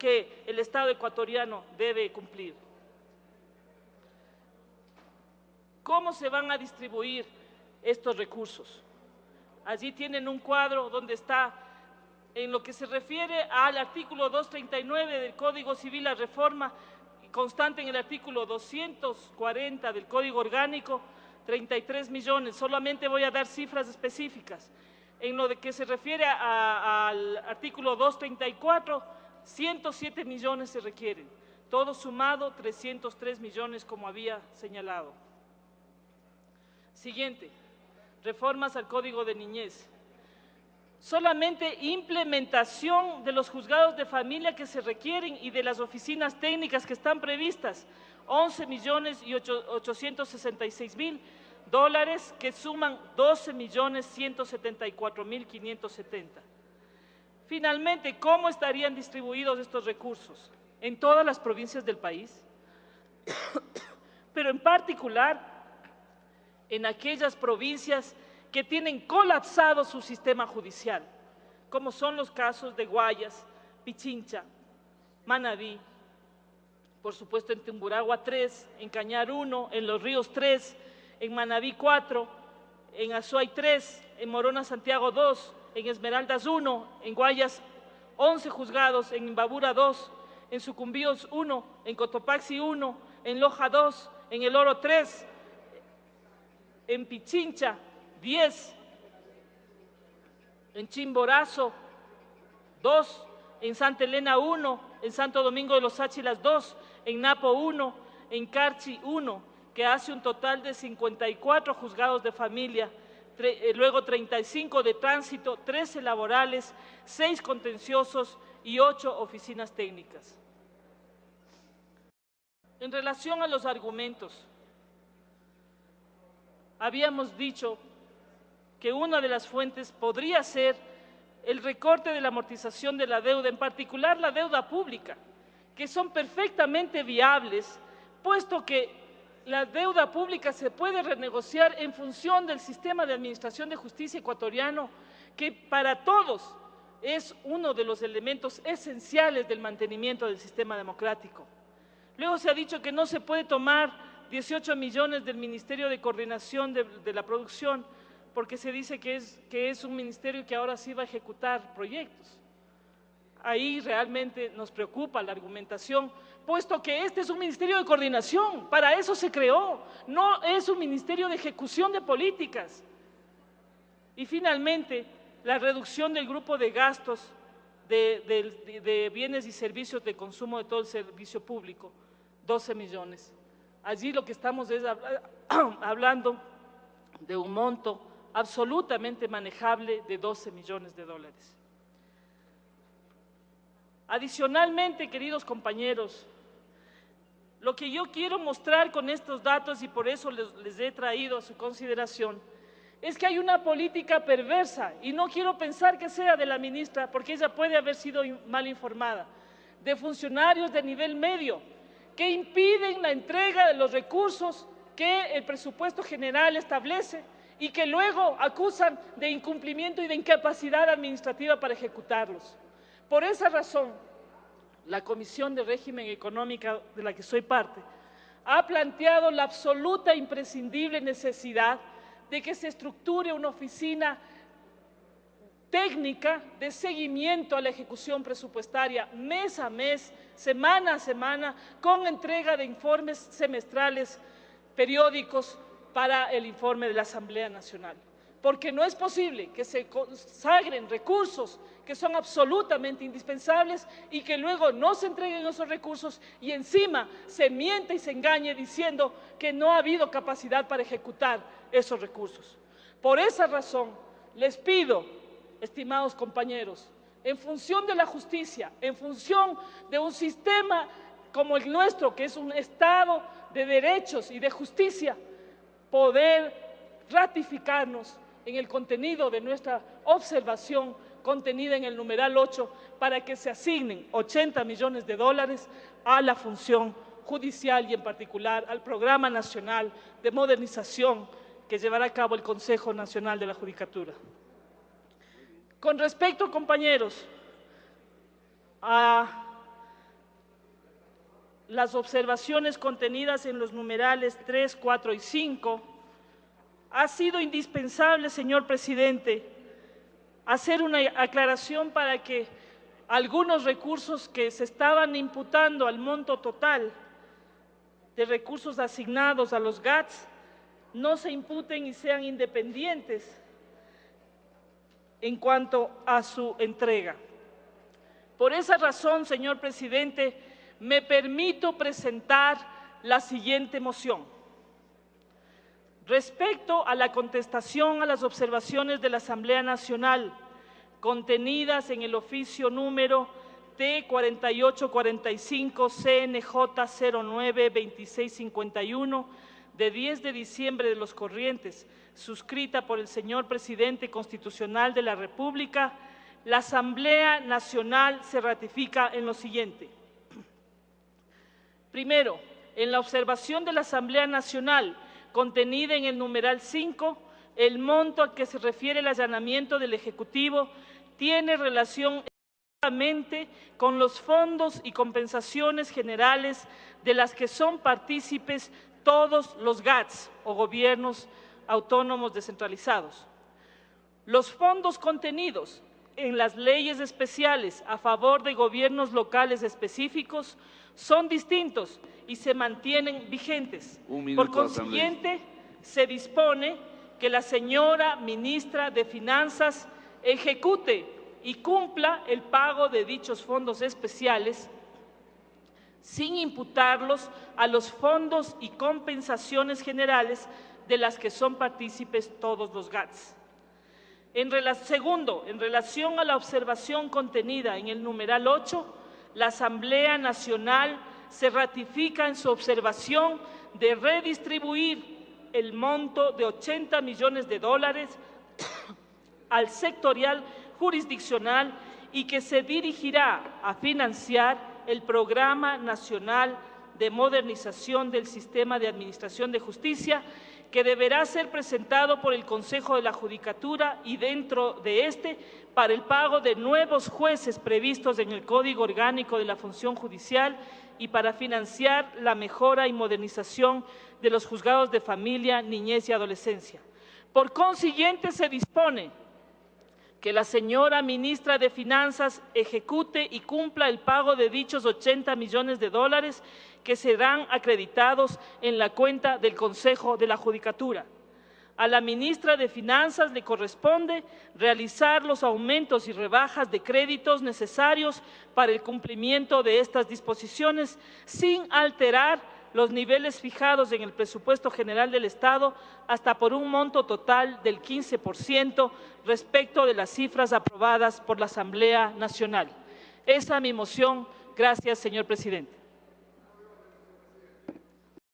que el Estado ecuatoriano debe cumplir. ¿Cómo se van a distribuir estos recursos? Allí tienen un cuadro donde está, en lo que se refiere al artículo 239 del Código Civil, la reforma constante en el artículo 240 del Código Orgánico, 33 millones. Solamente voy a dar cifras específicas. En lo de que se refiere al artículo 234, 107 millones se requieren. Todo sumado, 303 millones, como había señalado. Siguiente, reformas al Código de Niñez. Solamente implementación de los juzgados de familia que se requieren y de las oficinas técnicas que están previstas, 11.866.000 que suman 12.174.570. Finalmente, ¿cómo estarían distribuidos estos recursos? En todas las provincias del país, pero en particular en aquellas provincias que tienen colapsado su sistema judicial, como son los casos de Guayas, Pichincha, Manabí, por supuesto en Tungurahua 3, en Cañar 1, en Los Ríos 3, en Manabí 4, en Azuay 3, en Morona Santiago 2, en Esmeraldas 1, en Guayas 11 juzgados, en Imbabura 2, en Sucumbíos 1, en Cotopaxi 1, en Loja 2, en El Oro 3, en Pichincha 10, en Chimborazo 2, en Santa Elena 1, en Santo Domingo de los Áchilas 2, en Napo 1, en Carchi 1, que hace un total de 54 juzgados de familia, luego 35 de tránsito, 13 laborales, 6 contenciosos y 8 oficinas técnicas. En relación a los argumentos, habíamos dicho que una de las fuentes podría ser el recorte de la amortización de la deuda, en particular la deuda pública, que son perfectamente viables, puesto que la deuda pública se puede renegociar en función del sistema de administración de justicia ecuatoriano, que para todos es uno de los elementos esenciales del mantenimiento del sistema democrático. Luego se ha dicho que no se puede tomar 18 millones del Ministerio de Coordinación de la Producción, porque se dice que es un ministerio que ahora sí va a ejecutar proyectos. Ahí realmente nos preocupa la argumentación, puesto que este es un ministerio de coordinación, para eso se creó, no es un ministerio de ejecución de políticas. Y finalmente, la reducción del grupo de gastos de bienes y servicios de consumo de todo el servicio público, 12 millones. Allí lo que estamos es hablando de un monto absolutamente manejable de 12 millones de dólares. Adicionalmente, queridos compañeros, lo que yo quiero mostrar con estos datos, y por eso les he traído a su consideración, es que hay una política perversa, y no quiero pensar que sea de la ministra, porque ella puede haber sido mal informada, de funcionarios de nivel medio, que impiden la entrega de los recursos que el presupuesto general establece y que luego acusan de incumplimiento y de incapacidad administrativa para ejecutarlos. Por esa razón, la Comisión de Régimen Económico, de la que soy parte, ha planteado la absoluta e imprescindible necesidad de que se estructure una oficina técnica de seguimiento a la ejecución presupuestaria mes a mes, semana a semana, con entrega de informes semestrales periódicos para el informe de la Asamblea Nacional. Porque no es posible que se consagren recursos que son absolutamente indispensables y que luego no se entreguen esos recursos y encima se miente y se engañe diciendo que no ha habido capacidad para ejecutar esos recursos. Por esa razón, les pido, estimados compañeros, en función de la justicia, en función de un sistema como el nuestro, que es un Estado de derechos y de justicia, poder ratificarnos en el contenido de nuestra observación contenida en el numeral 8 para que se asignen 80 millones de dólares a la función judicial y en particular al Programa Nacional de Modernización que llevará a cabo el Consejo Nacional de la Judicatura. Con respecto, compañeros, a las observaciones contenidas en los numerales 3, 4 y 5, ha sido indispensable, señor presidente, hacer una aclaración para que algunos recursos que se estaban imputando al monto total de recursos asignados a los GATS no se imputen y sean independientes en cuanto a su entrega. Por esa razón, señor presidente, me permito presentar la siguiente moción. Respecto a la contestación a las observaciones de la Asamblea Nacional contenidas en el oficio número T4845 CNJ 092651 de 10 de diciembre de los corrientes, suscrita por el señor Presidente Constitucional de la República, la Asamblea Nacional se ratifica en lo siguiente. Primero, en la observación de la Asamblea Nacional contenida en el numeral 5, el monto a que se refiere el allanamiento del Ejecutivo tiene relación directamente con los fondos y compensaciones generales de las que son partícipes todos los GATS o gobiernos autónomos descentralizados. Los fondos contenidos en las leyes especiales a favor de gobiernos locales específicos son distintos y se mantienen vigentes. Por consiguiente, se dispone que la señora ministra de Finanzas ejecute y cumpla el pago de dichos fondos especiales sin imputarlos a los fondos y compensaciones generales de las que son partícipes todos los GATS. Segundo, en relación a la observación contenida en el numeral 8, la Asamblea Nacional se ratifica en su observación de redistribuir el monto de 80 millones de dólares al sectorial jurisdiccional y que se dirigirá a financiar el Programa Nacional de Modernización del Sistema de Administración de Justicia, que deberá ser presentado por el Consejo de la Judicatura y dentro de este para el pago de nuevos jueces previstos en el Código Orgánico de la Función Judicial y para financiar la mejora y modernización de los juzgados de familia, niñez y adolescencia. Por consiguiente, se dispone que la señora ministra de Finanzas ejecute y cumpla el pago de dichos 80 millones de dólares que serán acreditados en la cuenta del Consejo de la Judicatura. A la ministra de Finanzas le corresponde realizar los aumentos y rebajas de créditos necesarios para el cumplimiento de estas disposiciones sin alterar los niveles fijados en el presupuesto general del Estado hasta por un monto total del 15% respecto de las cifras aprobadas por la Asamblea Nacional. Esa es mi moción. Gracias, señor presidente.